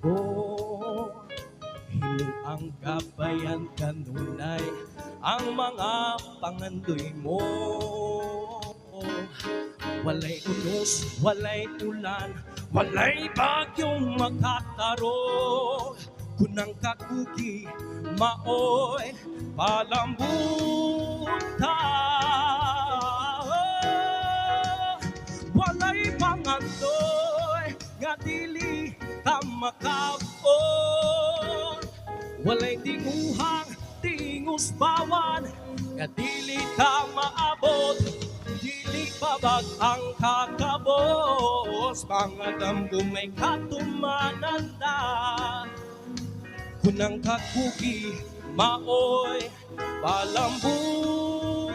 ko. Himong ang kabayan kanunay ang mga pangandoy mo. Walay unos, walay ulan, walay bagyong makakaro. Kunang kakugi, maoy, palambuta. Walay pangandoy, nga dili ka makabot. Walay tinguhang, tingus bawan, nga dili ka maabot. Dili babag ang kakabos, mga damgo may katumanan na. Kunang kakugi, maoy, palambuo.